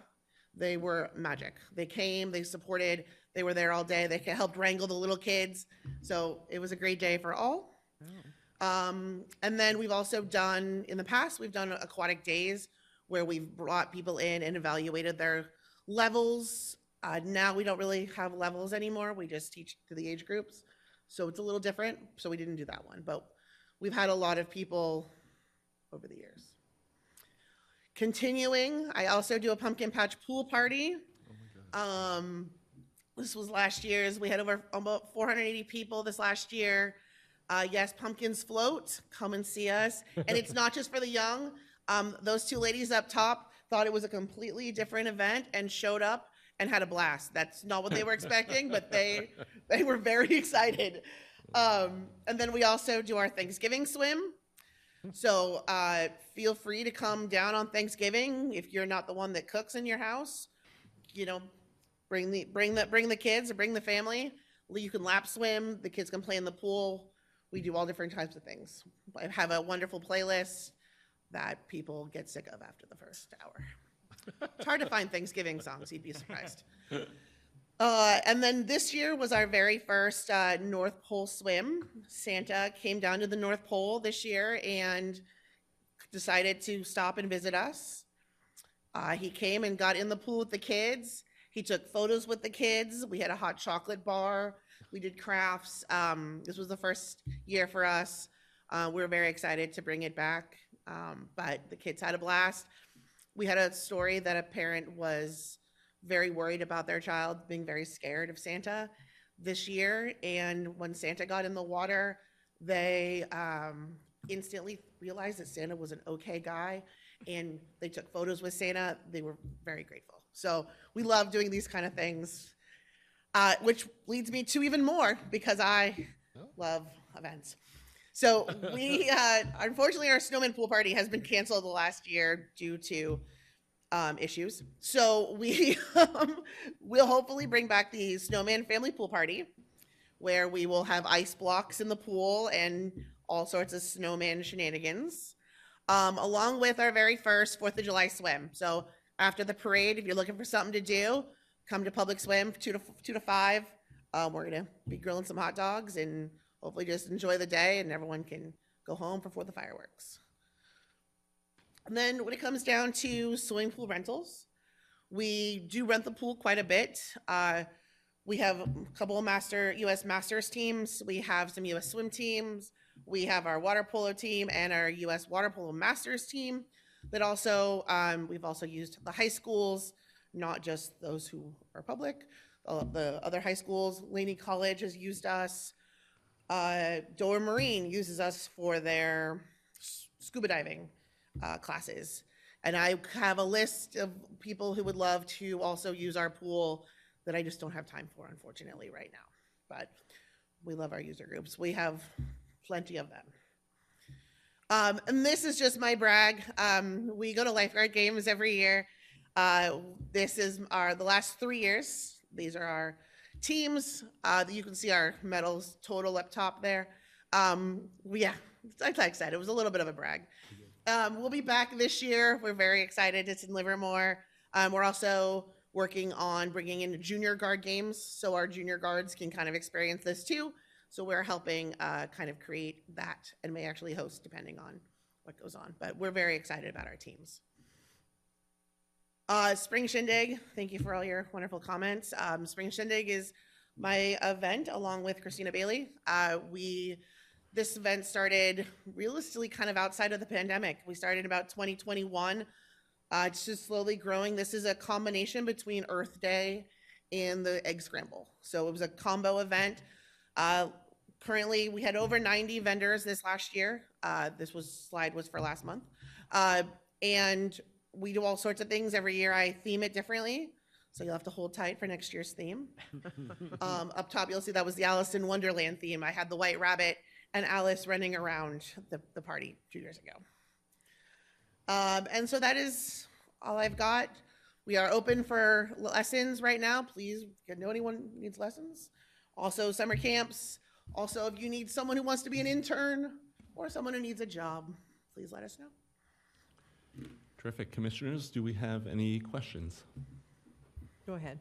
They were magic. They came, they supported, they were there all day. They helped wrangle the little kids. So it was a great day for all. And then we've also done, in the past, we've done aquatic days where we've brought people in and evaluated their levels. Now we don't really have levels anymore. We just teach to the age groups. So it's a little different. So we didn't do that one, but we've had a lot of people over the years. Continuing, I also do a pumpkin patch pool party. This was last year's. We had over about 480 people this last year. Yes, pumpkins float. Come and see us. And it's not just for the young. Those two ladies up top thought it was a completely different event and showed up and had a blast. That's not what they were expecting, but they were very excited. And then we also do our Thanksgiving swim. So feel free to come down on Thanksgiving if you're not the one that cooks in your house. Bring the kids or bring the family. You can lap swim. The kids can play in the pool. We do all different types of things. I have a wonderful playlist that people get sick of after the first hour. It's hard to find Thanksgiving songs. You'd be surprised. And then this year was our very first North Pole swim. Santa came down to the North Pole this year and decided to stop and visit us. He came and got in the pool with the kids. He took photos with the kids. We had a hot chocolate bar. We did crafts. This was the first year for us. We were very excited to bring it back, but the kids had a blast. We had a story that a parent was very worried about their child, being very scared of Santa this year. And when Santa got in the water, they instantly realized that Santa was an okay guy, and they took photos with Santa. They were very grateful. So we love doing these kind of things, which leads me to even more because I love events. So we, unfortunately, our snowman pool party has been canceled the last year due to issues. So we will hopefully bring back the snowman family pool party, where we will have ice blocks in the pool and all sorts of snowman shenanigans, along with our very first 4th of July swim. So after the parade, if you're looking for something to do, come to Public Swim 2 to 5. We're gonna be grilling some hot dogs and hopefully just enjoy the day, and everyone can go home before the fireworks. And then when it comes down to swimming pool rentals, we do rent the pool quite a bit. We have a couple of U.S. Masters teams. We have some U.S. swim teams. We have our water polo team and our U.S. water polo masters team. But also, we've also used the high schools, not just those who are public. The other high schools, Laney College has used us. Dover Marine uses us for their scuba diving classes. And I have a list of people who would love to also use our pool that I just don't have time for, unfortunately, right now. But we love our user groups. We have plenty of them. And this is just my brag. We go to lifeguard games every year. This is the last 3 years. These are our teams. You can see our medals total up top there. Yeah, like I said, it was a little bit of a brag. We'll be back this year. We're very excited. It's in Livermore. We're also working on bringing in junior guard games so our junior guards can kind of experience this too. So we're helping kind of create that and may actually host depending on what goes on. But we're very excited about our teams. Spring Shindig, thank you for all your wonderful comments. Spring Shindig is my event along with Christina Bailey. This event started realistically kind of outside of the pandemic. We started about 2021. It's just slowly growing. This is a combination between Earth Day and the Egg Scramble. So it was a combo event. Currently, we had over 90 vendors this last year. This slide was for last month. And we do all sorts of things every year. I theme it differently. So you'll have to hold tight for next year's theme. Up top, you'll see that was the Alice in Wonderland theme. I had the White Rabbit and Alice running around the party 2 years ago. And so that is all I've got. We are open for lessons right now. Please, if you know anyone who needs lessons. Also summer camps. Also, if you need someone who wants to be an intern or someone who needs a job, please let us know. Terrific. Commissioners, do we have any questions? Go ahead.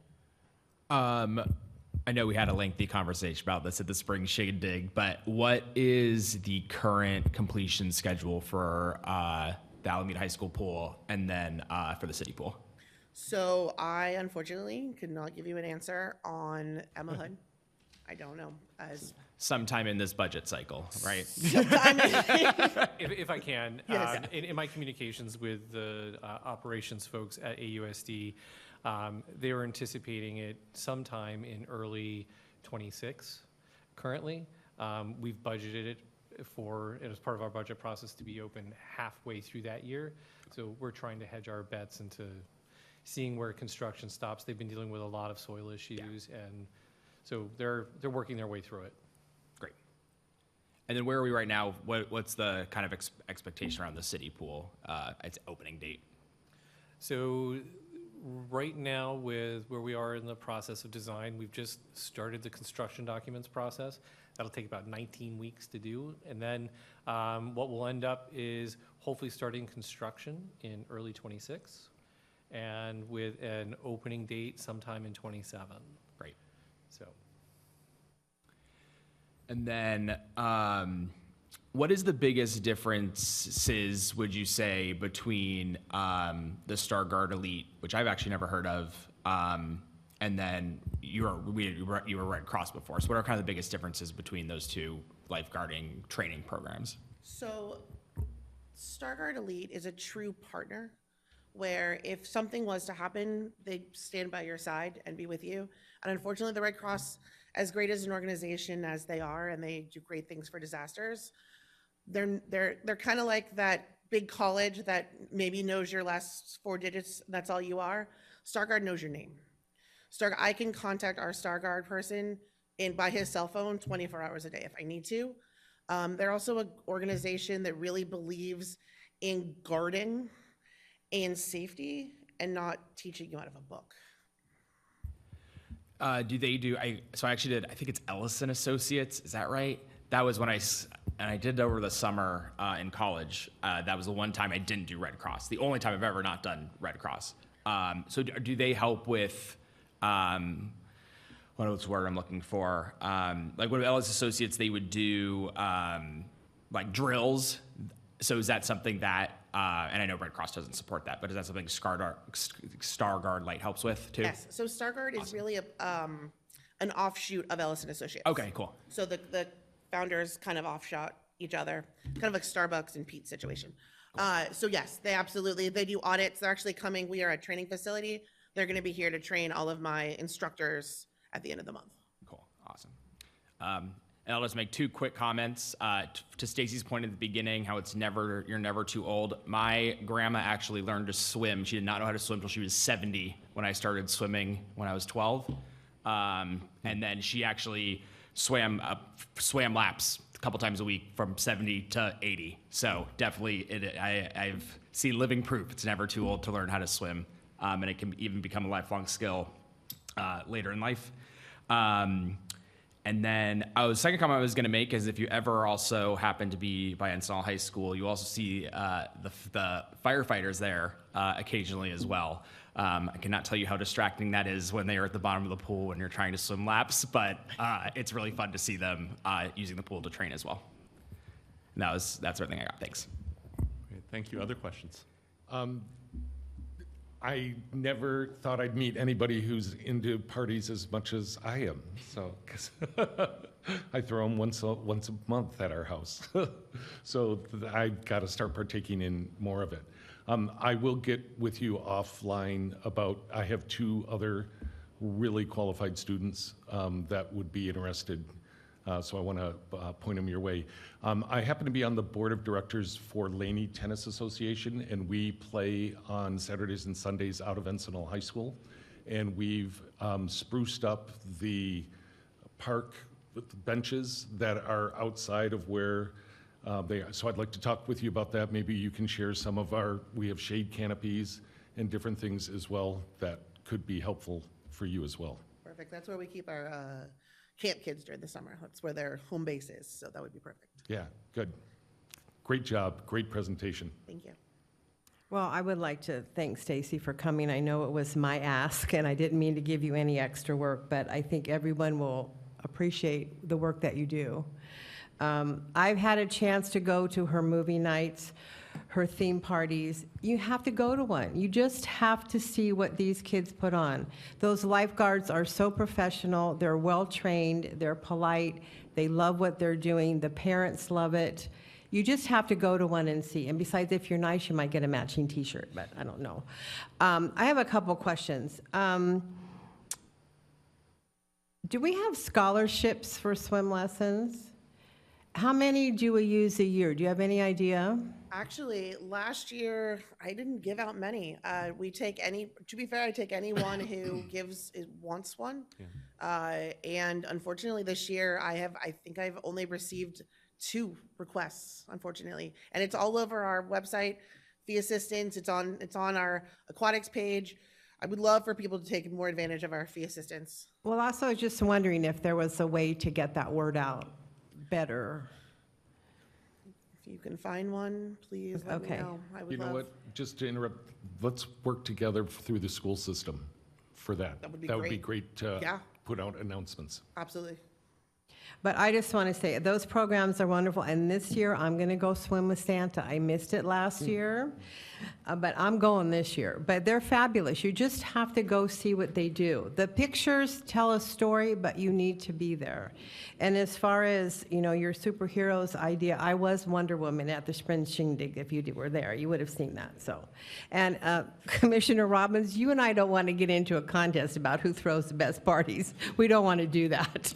I know we had a lengthy conversation about this at the Spring Shindig, but what is the current completion schedule for the Alameda High School pool and then for the city pool? So I unfortunately could not give you an answer on Emma Hood. I don't know. Sometime in this budget cycle, right? If I can, Yes. In my communications with the operations folks at AUSD, they were anticipating it sometime in early 26 currently. We've budgeted it as part of our budget process to be open halfway through that year. So we're trying to hedge our bets into seeing where construction stops. They've been dealing with a lot of soil issues, and so they're working their way through it. Great. And then where are we right now? What's the kind of expectation around the city pool, its opening date? So right now, with where we are in the process of design, we've just started the construction documents process. That'll take about 19 weeks to do. And then what will end up is hopefully starting construction in early 26 and with an opening date sometime in 27. Great. So. And then what is the biggest differences, would you say, between the Star Guard Elite, which I've actually never heard of, and then you were Red Cross before. So what are kind of the biggest differences between those two lifeguarding training programs? So Star Guard Elite is a true partner where if something was to happen, they stand by your side and be with you. And unfortunately, the Red Cross, as great as an organization as they are, and they do great things for disasters, they're kind of like that big college that maybe knows your last 4 digits, that's all you are. Star Guard knows your name. I can contact our Star Guard person by his cell phone 24 hours a day if I need to. They're also an organization that really believes in guarding and safety and not teaching you out of a book. Do they do, so I actually did, I think it's Ellison Associates, is that right? That was when I did it over the summer in college. That was the one time I didn't do Red Cross, the only time I've ever not done Red Cross. So do they help with, what's the word I'm looking for? Like with Ellison Associates, they would do like drills. So is that something that, and I know Red Cross doesn't support that, but is that something Star Guard Light helps with too? Yes, so Star Guard is really an offshoot of Ellison Associates. Okay, cool. So the founders kind of offshot each other, kind of like Starbucks and Pete's situation. So yes, they do audits. They're actually coming. We are a training facility. They're going to be here to train all of my instructors at the end of the month. Cool, awesome. And I'll just make two quick comments to Stacy's point at the beginning, how you're never too old. My grandma actually learned to swim. She did not know how to swim until she was 70 when I started swimming when I was 12. And then she actually swam laps a couple times a week from 70 to 80. So definitely, I've seen living proof. It's never too old to learn how to swim, and it can even become a lifelong skill later in life. And then the second comment I was going to make is if you ever also happen to be by Encinal High School, you also see the firefighters there occasionally as well. I cannot tell you how distracting that is when they are at the bottom of the pool when you're trying to swim laps, but it's really fun to see them using the pool to train as well. And that's everything I got. Thanks. Great, thank you. Other questions? I never thought I'd meet anybody who's into parties as much as I am. So, 'cause I throw them once a month at our house. So I've got to start partaking in more of it. I will get with you offline about, I have 2 other really qualified students that would be interested. So I want to point them your way. I happen to be on the board of directors for Laney Tennis Association, and we play on Saturdays and Sundays out of Encinal High School. And we've spruced up the park benches that are outside of where they are. So I'd like to talk with you about that. Maybe you can share some of we have shade canopies and different things as well that could be helpful for you as well. Perfect. That's where we keep our camp kids during the summer. That's where their home base is, so that would be perfect. Yeah, good. Great job, great presentation. Thank you. Well, I would like to thank Stacy for coming. I know it was my ask, and I didn't mean to give you any extra work, but I think everyone will appreciate the work that you do. I've had a chance to go to her movie nights, her theme parties. You have to go to one. You just have to see what these kids put on. Those lifeguards are so professional. They're well-trained. They're polite. They love what they're doing. The parents love it. You just have to go to one and see. And besides, if you're nice, you might get a matching T-shirt, but I don't know. I have a couple questions. Do we have scholarships for swim lessons? How many do we use a year? Do you have any idea? Actually, last year, I didn't give out many. We take to be fair, I take anyone who wants one. Yeah. And unfortunately, this year, I think I've only received 2 requests, unfortunately. And it's all over our website, Fee Assistance. It's on our aquatics page. I would love for people to take more advantage of our fee assistance. Well, also, I was just wondering if there was a way to get that word out better. If you can find one, please let me know. I would You know love. what, just to interrupt, let's work together through the school system for that. That would be great to Yeah. put out announcements. Absolutely. But I just want to say, those programs are wonderful, and this year, I'm going to go swim with Santa. I missed it last year, but I'm going this year. But they're fabulous. You just have to go see what they do. The pictures tell a story, but you need to be there. And as far as, your superheroes idea, I was Wonder Woman at the spring shindig. If you were there, you would have seen that. So, and Commissioner Robbins, you and I don't want to get into a contest about who throws the best parties. We don't want to do that.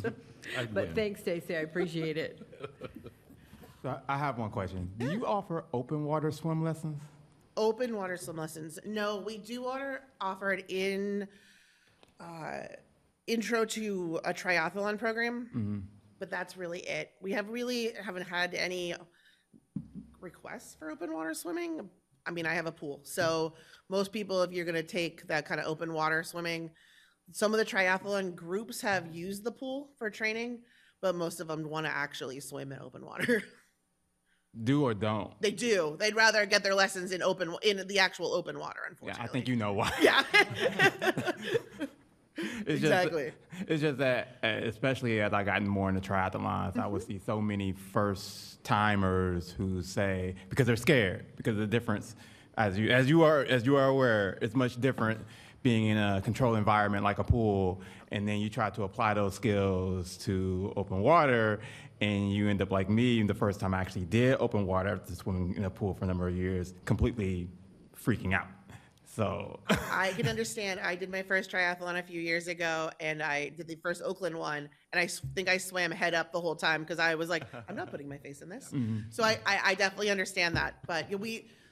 But thanks, Stacy, I appreciate it. So I have one question. Do you offer open water swim lessons? Open water swim lessons. No, we do offer it in intro to a triathlon program, but that's really it. We haven't had any requests for open water swimming. I mean, I have a pool, so most people, if you're going to take that kind of open water swimming, some of the triathlon groups have used the pool for training, but most of them want to actually swim in open water. Do or don't? They do. They'd rather get their lessons in the actual open water, unfortunately. Yeah, I think you know why. Yeah. Exactly. It's just that, especially as I got more into triathlons, I would see so many first timers who say, because they're scared, because the difference, as you are aware, it's much different being in a controlled environment like a pool, and then you try to apply those skills to open water, and you end up like me, the first time I actually did open water after swimming in a pool for a number of years, completely freaking out. So, I can understand. I did my first triathlon a few years ago, and I did the first Oakland one, and think I swam head up the whole time because I was like, I'm not putting my face in this. So I definitely understand that. But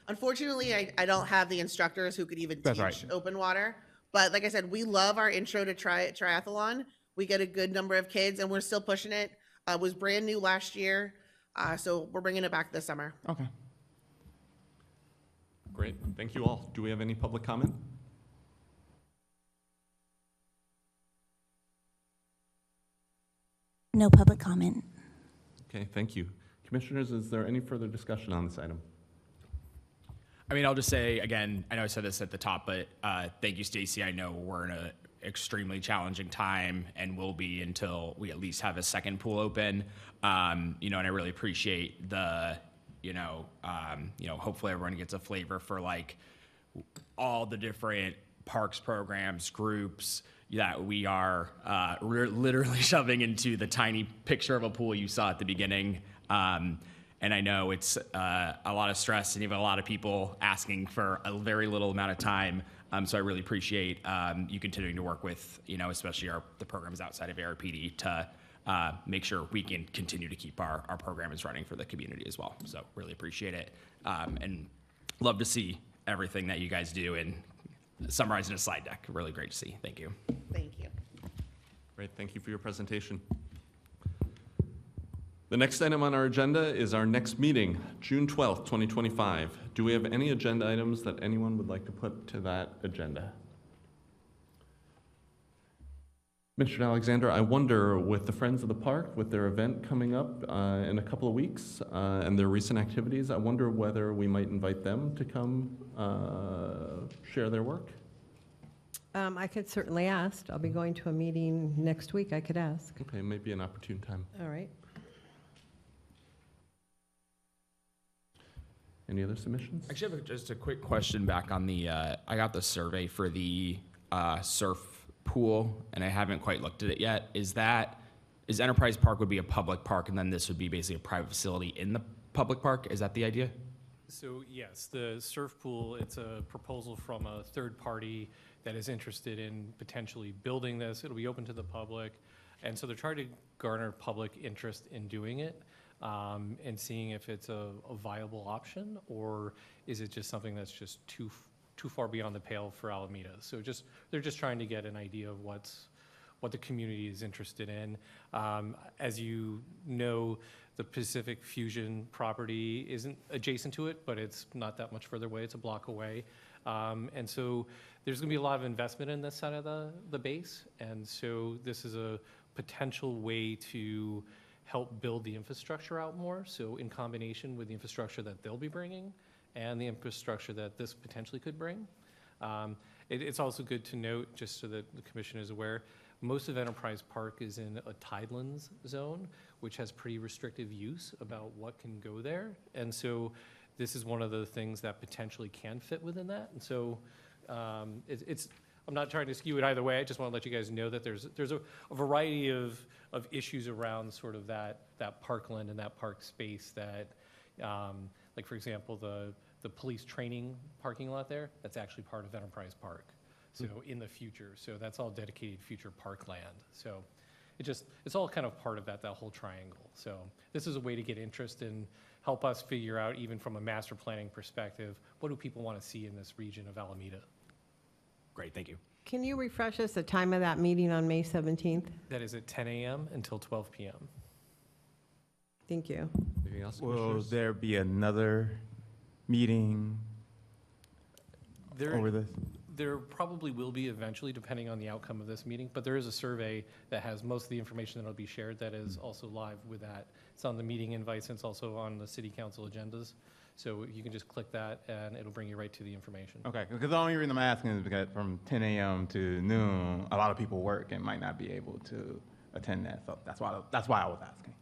unfortunately, I don't have the instructors who could even That's teach right. open water. But like I said, we love our intro to triathlon. We get a good number of kids, and we're still pushing it. It was brand new last year, so we're bringing it back this summer. okay. Great, thank you all. Do we have any public comment? No public comment. Okay, thank you. Commissioners, is there any further discussion on this item? I mean, I'll just say again, I know I said this at the top, but thank you, Stacy. I know we're in an extremely challenging time and will be until we at least have a second pool open. And I really appreciate the, hopefully everyone gets a flavor for like all the different parks programs, groups that we are literally shoving into the tiny picture of a pool you saw at the beginning. And I know it's a lot of stress and even a lot of people asking for a very little amount of time. So I really appreciate you continuing to work with, especially the programs outside of ARPD to make sure we can continue to keep our programs running for the community as well. So really appreciate it. And love to see everything that you guys do and summarize in a slide deck. Really great to see. Thank you. Thank you. Great, thank you for your presentation. The next item on our agenda is our next meeting, June 12th, 2025. Do we have any agenda items that anyone would like to put to that agenda? Mr. Alexander, I wonder with the Friends of the Park, with their event coming up in a couple of weeks and their recent activities, I wonder whether we might invite them to come share their work? I could certainly ask. I'll be going to a meeting next week. I could ask. Okay, maybe an opportune time. All right. Any other submissions? Actually, I have just a quick question back on the, I got the survey for the surf pool, and I haven't quite looked at it yet. Is Enterprise Park would be a public park, and then this would be basically a private facility in the public park? Is that the idea? So yes, the surf pool, it's a proposal from a third party that is interested in potentially building this. It'll be open to the public. And so they're trying to garner public interest in doing it and seeing if it's a viable option, or is it just something that's just too far beyond the pale for Alameda. So they're just trying to get an idea of what the community is interested in. As you know, the Pacific Fusion property isn't adjacent to it, but it's not that much further away. It's a block away. And so there's going to be a lot of investment in this side of the base. And so this is a potential way to help build the infrastructure out more. So in combination with the infrastructure that they'll be bringing and the infrastructure that this potentially could bring. It's also good to note, just so that the commission is aware, most of Enterprise Park is in a tidelands zone, which has pretty restrictive use about what can go there. And so this is one of the things that potentially can fit within that. And so I'm not trying to skew it either way. I just want to let you guys know that there's a variety of issues around sort of that parkland and that park space that, like for example, the police training parking lot there, that's actually part of Enterprise Park. So in the future, so that's all dedicated future parkland. So it's all kind of part of that whole triangle. So this is a way to get interest and help us figure out, even from a master planning perspective, what do people want to see in this region of Alameda? Great, thank you. Can you refresh us the time of that meeting on May 17th? That is at 10 a.m. until 12 p.m. Thank you. Anything else, Will Commissioners? there be another meeting over this? There probably will be eventually, depending on the outcome of this meeting, but there is a survey that has most of the information that will be shared that is also live with that. It's on the meeting invites, and it's also on the city council agendas. So you can just click that, and it'll bring you right to the information. Okay, because the only reason I'm asking is because from 10 a.m. to noon, a lot of people work and might not be able to attend that. So that's why I was asking.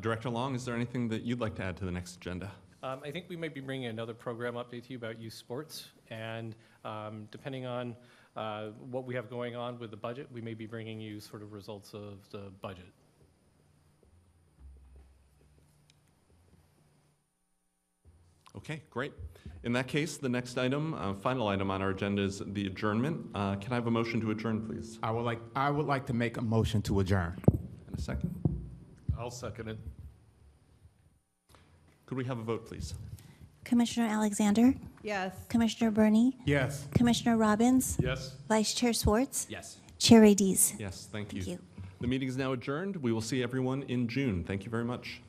Director Long, is there anything that you'd like to add to the next agenda? I think we might be bringing another program update to you about youth sports, and depending on what we have going on with the budget, we may be bringing you sort of results of the budget. Okay, great. In that case, the next item, final item on our agenda is the adjournment. Can I have a motion to adjourn, please? I would like to make a motion to adjourn. And a second? I'll second it. Could we have a vote, please? Commissioner Alexander, Yes. Commissioner Burney, Yes. Commissioner Robbins, Yes? Vice Chair Swartz, Yes. Chair Adis. Yes, thank Thank you. you. The meeting is now adjourned. We will see everyone in June. Thank you very much.